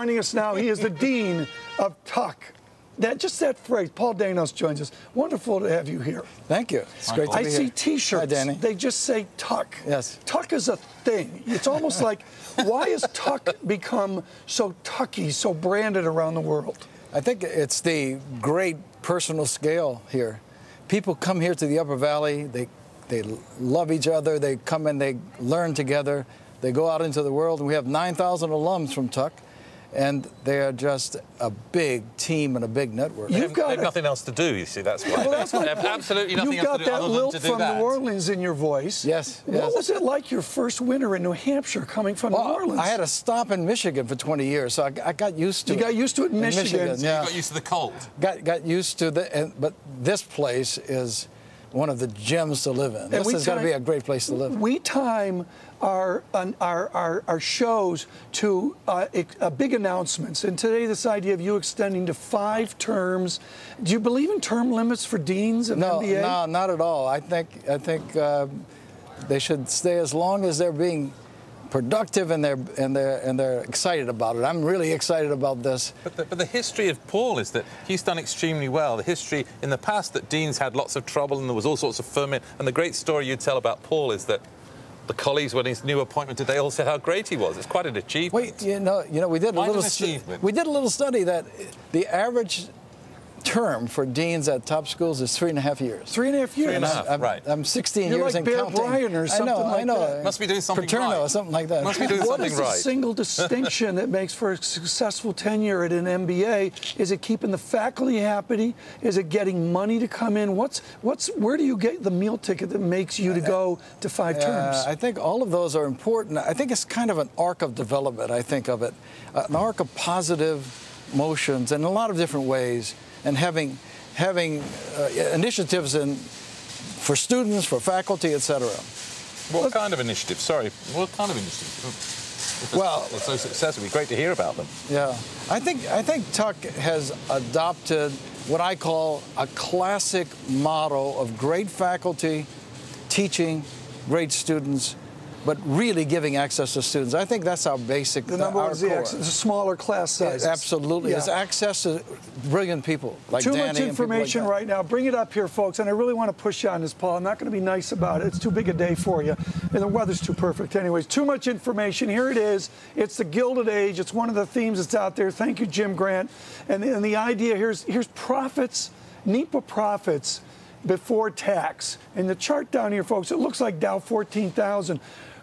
Joining us now, he is the Dean of Tuck. Just that phrase, Paul Danos joins us. Wonderful to have you here. Thank you. It's great to be here. I see T-shirts. Hi, Danny. They just say Tuck. Yes. Tuck is a thing. It's almost like, why has Tuck become so tucky, so branded around the world? I think it's the great personal scale here. People come here to the Upper Valley. They love each other. They come and they learn together. They go out into the world, and we have 9,000 alums from Tuck, and they are just a big team and a big network. They have nothing else to do, you see, that's why. Well, that's they have absolutely nothing else to do other than to do that. You've got that lilt from New Orleans in your voice. Yes. What was it like your first winter in New Hampshire coming from New Orleans? I had a stop in Michigan for 20 years, so I got used to it. You got used to it in Michigan. So you got used to the cold. Got used to but this place is one of the gems to live in. This is going to be a great place to live. We time our shows to big announcements, and today this idea of you extending to 5 terms. Do you believe in term limits for deans of MBA? No, not at all. I think they should stay as long as they're being productive and they're excited about it. I'm really excited about this. But the history of Paul is that he's done extremely well. The history in the past that deans had lots of trouble and there was all sorts of ferment. And the great story you tell about Paul is that the colleagues, when his new appointment today, all said how great he was. It's quite an achievement. Wait, you know, we did a little study that the average term for deans at top schools is 3.5 years. 3.5 years. Right. I'm 16 You're years like and Bear counting. Bryant or something I know. that. Must be doing something Paterno right. or something like that. Must be doing something right. What is the single distinction that makes for a successful tenure at an MBA? Is it keeping the faculty happy? Is it getting money to come in? Where do you get the meal ticket that makes you to go to 5 terms? I think all of those are important. I think it's kind of an arc of development, I think of it. An arc of positive motions in a lot of different ways, and having initiatives for students, for faculty, etc. What kind of initiative? Sorry, what kind of initiative? Well, it's so successful. It'd be great to hear about them. Yeah, I think Tuck has adopted what I call a classic model of great faculty, teaching, great students, but really giving access to students. I think that's our basic. The number one is the access, the smaller class sizes. Absolutely, yeah. It's access to brilliant people like Too Danny much information right now. Bring it up here, folks, and I really want to push you on this, Paul. I'm not going to be nice about it. It's too big a day for you, and the weather's too perfect. Anyways, too much information. Here it is. It's the Gilded Age. It's one of the themes that's out there. Thank you, Jim Grant. And the idea here's profits, NEPA profits before tax. And the chart down here, folks, it looks like Dow 14,000.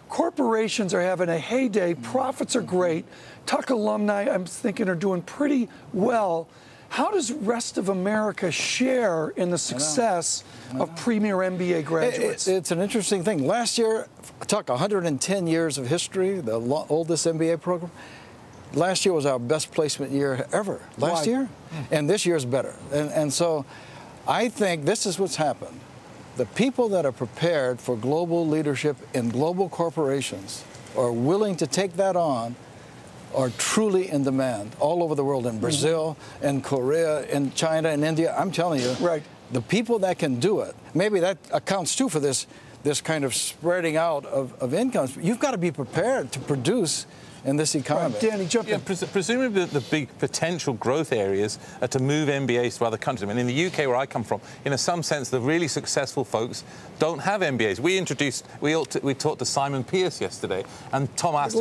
Corporations are having a heyday. Profits are great. Tuck alumni, I'm thinking, are doing pretty well. How does rest of America share in the success of premier MBA graduates? It's an interesting thing. Last year, Tuck, 110 years of history, the oldest MBA program. Last year was our best placement year ever. Last year? And this year's better. And so I think this is what's happened. The people that are prepared for global leadership in global corporations are willing to take that on are truly in demand all over the world, in Brazil, in Korea, in China, in India. I'm telling you, the people that can do it, maybe that accounts too for this kind of spreading out of incomes. You've got to be prepared to produce in this economy. Danny, jump in. Presumably the big potential growth areas are to move MBAs to other countries. I mean, in the UK, where I come from, in some sense, the really successful folks don't have MBAs. We talked to Simon Pierce yesterday, and Tom asked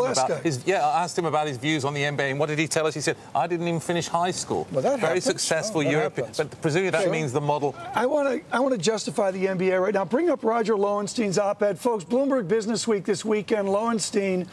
him about his views on the MBA, and what did he tell us? He said, I didn't even finish high school. Well, that very happens. successful European, but presumably that means the model. I want to justify the MBA right now. Bring up Roger Lowenstein's op-ed. Folks, Bloomberg Business Week this weekend, Lowenstein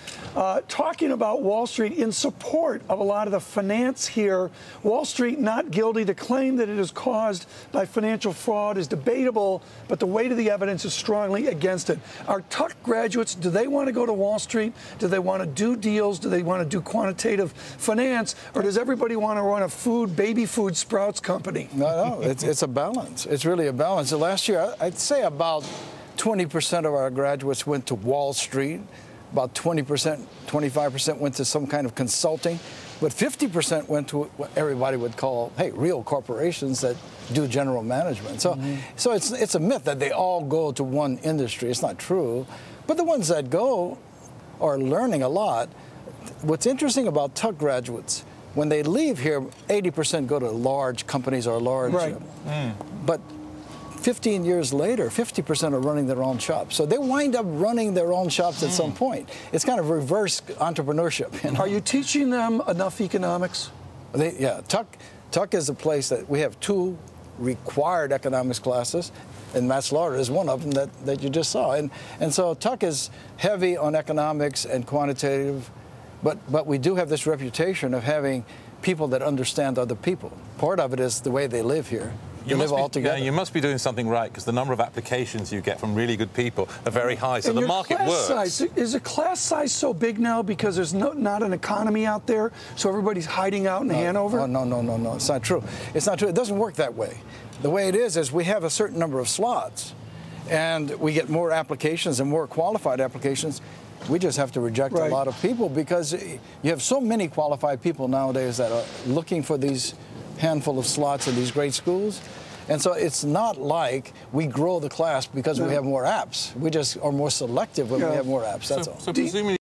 talking about Wall Street in support of a lot of the finance here. Wall Street not guilty. The claim that it is caused by financial fraud is debatable, but the weight of the evidence is strongly against it. Our Tuck graduates, do they want to go to Wall Street? Do they want to do deals? Do they want to do quantitative finance? Or does everybody want to run a baby food sprouts company? No, it's a balance. It's really a balance. So last year, I'd say about 20% of our graduates went to Wall Street. About 20%, 25% went to some kind of consulting, but 50% went to what everybody would call, hey, real corporations that do general management. So, so it's a myth that they all go to one industry. It's not true. But the ones that go are learning a lot. What's interesting about Tuck graduates, when they leave here, 80% go to large companies or large. Right. But 15 years later, 50% are running their own shops. So they wind up running their own shops at some point. It's kind of reverse entrepreneurship. You know? Are you teaching them enough economics? Yeah, Tuck is a place that we have 2 required economics classes, and Matt Slaughter is one of them that you just saw. And so Tuck is heavy on economics and quantitative, but we do have this reputation of having people that understand other people. Part of it is the way they live here. They live all together. Yeah, you must be doing something right, because the number of applications you get from really good people are very high, so and the market works. Size, is the class size so big now because there's not an economy out there, so everybody's hiding out in Hanover? Oh, no, it's not true. It's not true. It doesn't work that way. The way it is we have a certain number of slots, and we get more applications and more qualified applications. We just have to reject a lot of people, because you have so many qualified people nowadays that are looking for these handful of slots in these great schools. And so it's not like we grow the class because we have more apps. We just are more selective when we have more apps, that's all. So presumably